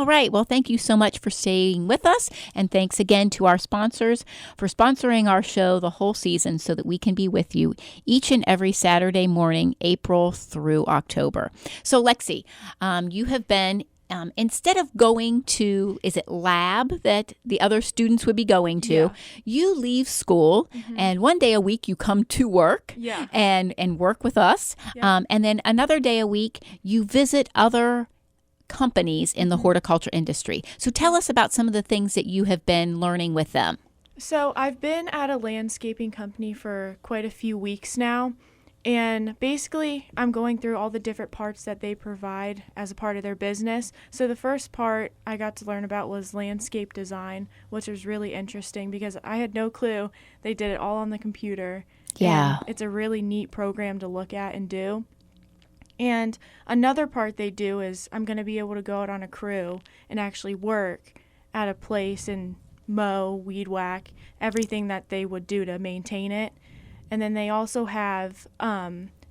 All right. Well, thank you so much for staying with us. And thanks again to our sponsors for sponsoring our show the whole season so that we can be with you each and every Saturday morning, April through October. So, Lexi, you have been instead of going to, is it lab that the other students would be going to, you leave school and one day a week you come to work and work with us. And then another day a week you visit other companies in the horticulture industry. So tell us about some of the things that you have been learning with them. So I've been at a landscaping company for quite a few weeks now. And basically, I'm going through all the different parts that they provide as a part of their business. So the first part I got to learn about was landscape design, which was really interesting because I had no clue. They did it all on the computer. Yeah. And it's a really neat program to look at and do. And another part they do is I'm going to be able to go out on a crew and actually work at a place and mow, weed whack, everything that they would do to maintain it. And then they also have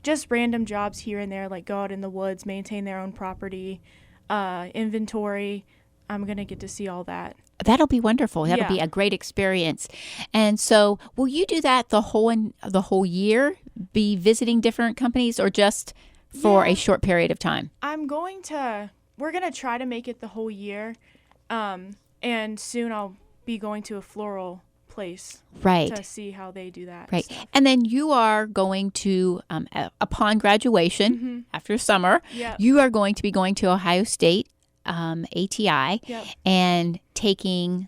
just random jobs here and there, like go out in the woods, maintain their own property, inventory. I'm going to get to see all that. That'll be wonderful. That'll be a great experience. And so will you do that the whole year, be visiting different companies, or just for a short period of time? We're going to try to make it the whole year. And soon I'll be going to a floral place to see how they do that. Right. And then you are going to, upon graduation, after summer, you are going to be going to Ohio State ATI and taking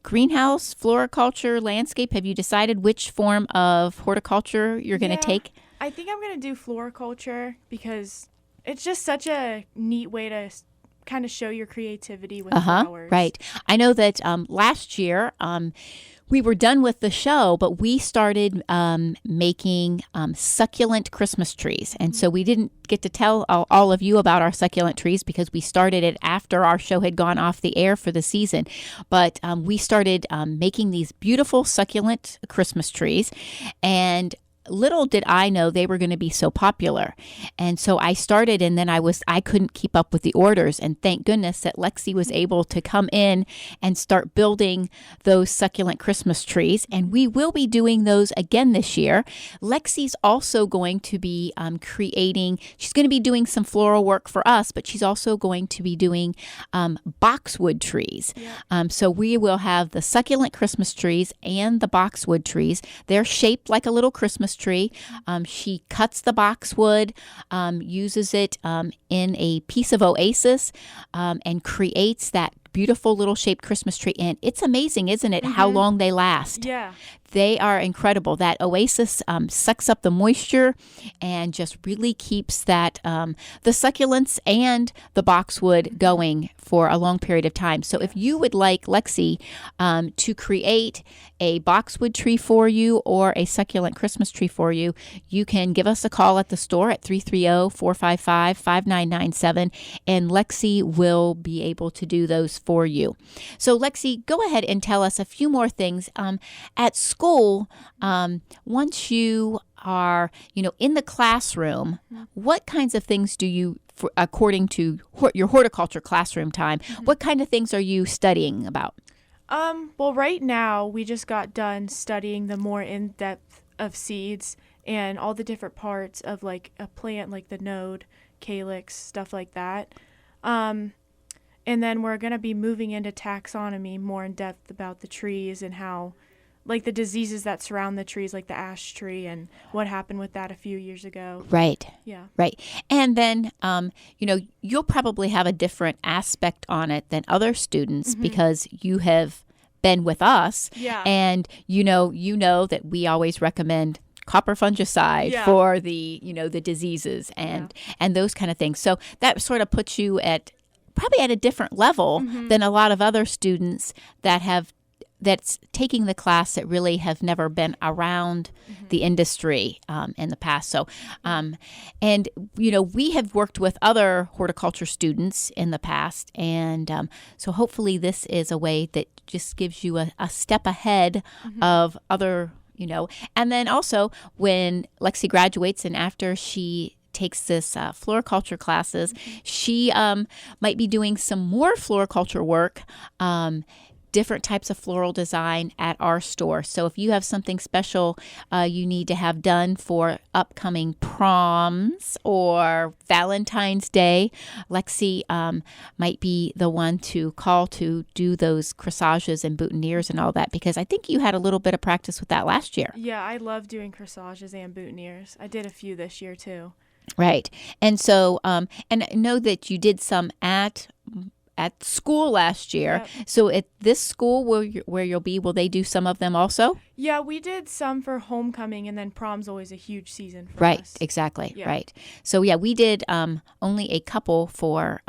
greenhouse, floriculture, landscape. Have you decided which form of horticulture you're going to take? I think I'm going to do floriculture because it's just such a neat way to kind of show your creativity with flowers. Right. I know that last year we were done with the show, but we started making succulent Christmas trees. And so we didn't get to tell all of you about our succulent trees because we started it after our show had gone off the air for the season. But we started making these beautiful succulent Christmas trees, and little did I know they were going to be so popular. And so I started, and then I couldn't keep up with the orders. And thank goodness that Lexi was able to come in and start building those succulent Christmas trees. And we will be doing those again this year. Lexi's also going to be she's going to be doing some floral work for us, but she's also going to be doing boxwood trees. So we will have the succulent Christmas trees and the boxwood trees. They're shaped like a little Christmas tree. She cuts the boxwood, uses it in a piece of oasis, and creates that beautiful little shaped Christmas tree. And it's amazing, isn't it, how long they last? Yeah. They are incredible. That oasis sucks up the moisture and just really keeps that the succulents and the boxwood going for a long period of time. So if you would like Lexi to create a boxwood tree for you or a succulent Christmas tree for you, you can give us a call at the store at 330-455-5997, and Lexi will be able to do those for you. So Lexi, go ahead and tell us a few more things. At school, once you are, in the classroom, what kinds of things do you, according to your horticulture classroom time, what kind of things are you studying about? Well, right now we just got done studying the more in-depth of seeds and all the different parts of like a plant, like the node, calyx, stuff like that. And then we're going to be moving into taxonomy more in depth about the trees and how, like, the diseases that surround the trees, like the ash tree and what happened with that a few years ago. Right. Yeah. Right. And then, you'll probably have a different aspect on it than other students because you have been with us. Yeah. And, you know that we always recommend copper fungicide for the, the diseases and those kind of things. So that sort of puts you probably at a different level than a lot of other students that's taking the class that really have never been around the industry in the past. So, we have worked with other horticulture students in the past. And so hopefully this is a way that just gives you a step ahead of other, and then also when Lexi graduates and after she takes this floriculture classes. She might be doing some more floriculture work, different types of floral design at our store. So if you have something special you need to have done for upcoming proms or Valentine's Day, Lexi might be the one to call to do those corsages and boutonnieres and all that, because I think you had a little bit of practice with that last year. Yeah, I love doing corsages and boutonnieres. I did a few this year too. Right. And so, and I know that you did some at school last year. Yep. So at this school where you'll be, will they do some of them also? Yeah, we did some for homecoming, and then prom's always a huge season for Right. us. Exactly. Yeah. Right. So yeah, we did only a couple for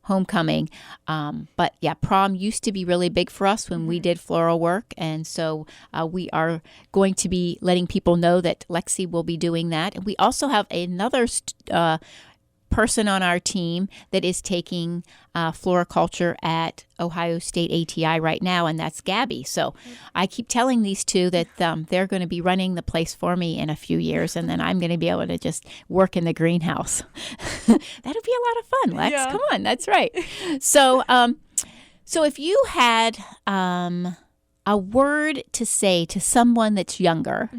homecoming. But yeah, prom used to be really big for us when we did floral work. And so we are going to be letting people know that Lexi will be doing that. And we also have another person on our team that is taking floriculture at Ohio State ATI right now, and that's Gabby. So I keep telling these two that they're going to be running the place for me in a few years, and then I'm going to be able to just work in the greenhouse. That'll be a lot of fun, Lex. Yeah. Come on, that's right. So, so if you had a word to say to someone that's younger,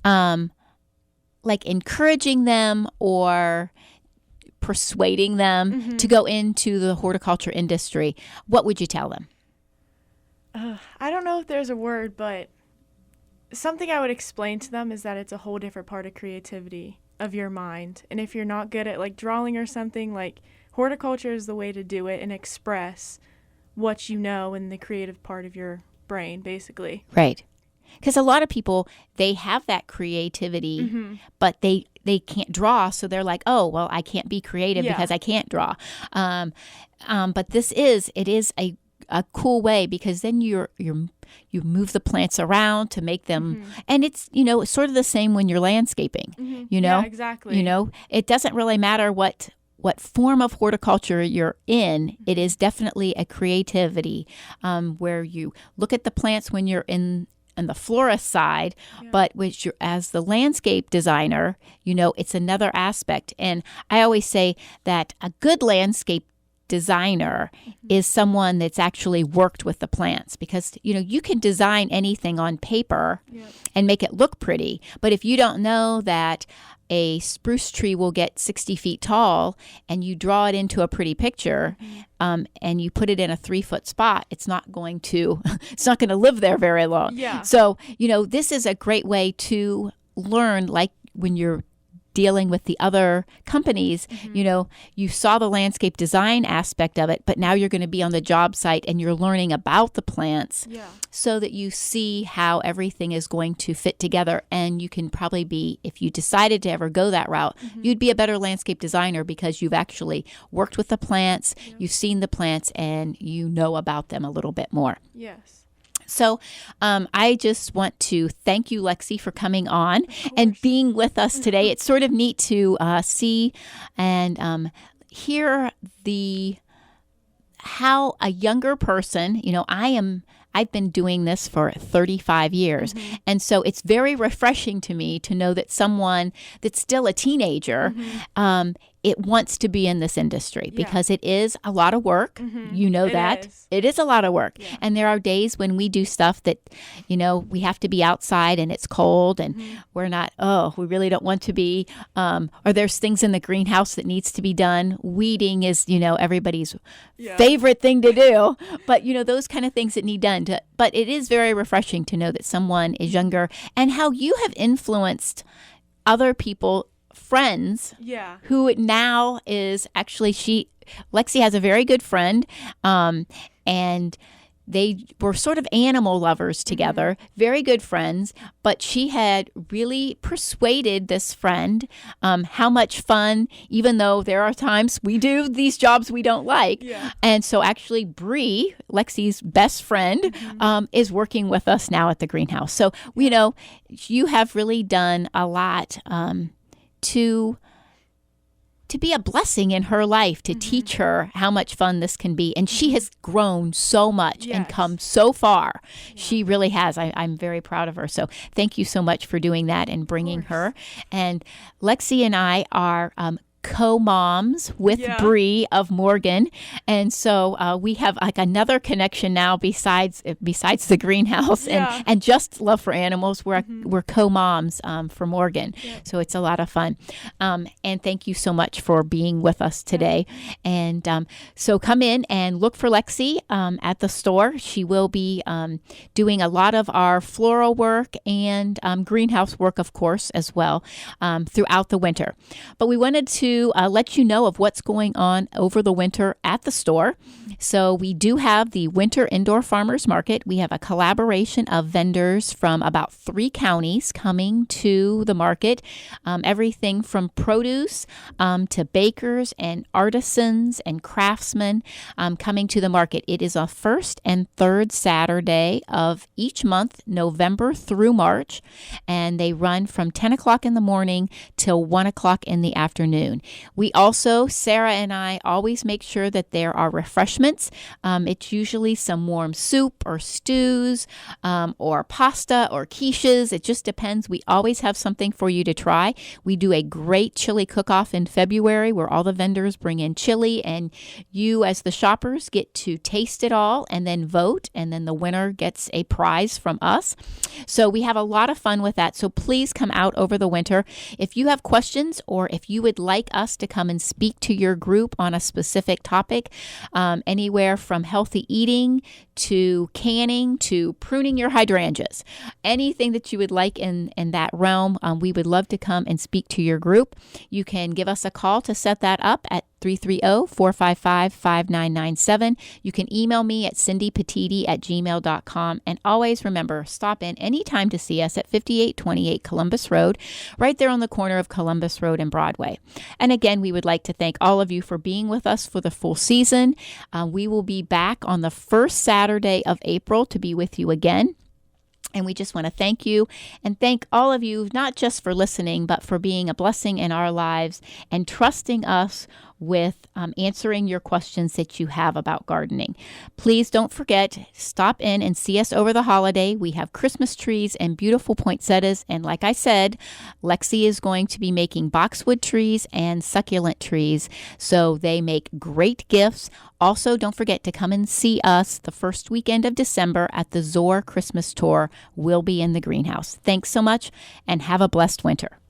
like encouraging them or persuading them to go into the horticulture industry, what would you tell them? I don't know if there's a word, but something I would explain to them is that it's a whole different part of creativity of your mind. And if you're not good at like drawing or something, like horticulture is the way to do it and express what you know in the creative part of your brain, basically. Right. Because a lot of people, they have that creativity, but they can't draw. So they're like, oh, well, I can't be creative because I can't draw. But it is a cool way, because then you move the plants around to make them, and it's, it's sort of the same when you're landscaping, Yeah, exactly. It doesn't really matter what form of horticulture you're in. It is definitely a creativity where you look at the plants when you're in the florist side, but as the landscape designer, it's another aspect. And I always say that a good landscape designer is someone that's actually worked with the plants, because you can design anything on paper and make it look pretty, but if you don't know that a spruce tree will get 60 feet tall and you draw it into a pretty picture and you put it in a 3-foot spot, it's not going to live there very long. So this is a great way to learn, like when you're dealing with the other companies, you saw the landscape design aspect of it, but now you're going to be on the job site and you're learning about the plants so that you see how everything is going to fit together. And you can probably be, if you decided to ever go that route, you'd be a better landscape designer because you've actually worked with the plants, you've seen the plants, and you know about them a little bit more. Yes. So I just want to thank you, Lexi, for coming on and being with us today. It's sort of neat to see and hear how a younger person, I've been doing this for 35 years. And so it's very refreshing to me to know that someone that's still a teenager, it wants to be in this industry because it is a lot of work. It is a lot of work. And there are days when we do stuff that, we have to be outside and it's cold and we're not, we really don't want to be, or there's things in the greenhouse that needs to be done. Weeding is, everybody's favorite thing to do, but those kind of things that need done. But it is very refreshing to know that someone is younger and how you have influenced other people, friends, who now is actually Lexi has a very good friend, and they were sort of animal lovers together, very good friends, but she had really persuaded this friend how much fun, even though there are times we do these jobs we don't like. And so actually Bree, Lexi's best friend, is working with us now at the greenhouse. So, you have really done a lot to to be a blessing in her life, to teach her how much fun this can be. And she has grown so much and come so far. Yeah. She really has. I'm very proud of her. So thank you so much for doing that and bringing her. And Lexi and I are co-moms with Bree of Morgan, and so we have like another connection now besides the greenhouse and just love for animals. We're co-moms for Morgan, so it's a lot of fun. And thank you so much for being with us today. And so come in and look for Lexi at the store. She will be doing a lot of our floral work and greenhouse work, of course, as well throughout the winter. But we wanted to let you know of what's going on over the winter at the store. So we do have the Winter Indoor Farmers Market. We have a collaboration of vendors from about 3 counties coming to the market. Everything from produce to bakers and artisans and craftsmen coming to the market. It is a first and third Saturday of each month, November through March, and they run from 10 o'clock in the morning till 1 o'clock in the afternoon. We also, Sarah and I, always make sure that there are refreshments. It's usually some warm soup or stews or pasta or quiches. It just depends. We always have something for you to try. We do a great chili cook-off in February where all the vendors bring in chili, and you as the shoppers get to taste it all and then vote, and then the winner gets a prize from us. So we have a lot of fun with that. So please come out over the winter. If you have questions or if you would like us to come and speak to your group on a specific topic, anywhere from healthy eating to canning to pruning your hydrangeas, anything that you would like in that realm, we would love to come and speak to your group. You can give us a call to set that up at 330-455-5997. You can email me at cindypetitti@gmail.com. And always remember, stop in anytime to see us at 5828 Columbus Road, right there on the corner of Columbus Road and Broadway. And again, we would like to thank all of you for being with us for the full season. We will be back on the first Saturday of April to be with you again. And we just want to thank you and thank all of you, not just for listening, but for being a blessing in our lives and trusting us with answering your questions that you have about gardening. Please don't forget, stop in and see us over the holiday. We have Christmas trees and beautiful poinsettias. And like I said, Lexi is going to be making boxwood trees and succulent trees. So they make great gifts. Also, don't forget to come and see us the first weekend of December at the Zor Christmas Tour. We'll be in the greenhouse. Thanks so much and have a blessed winter.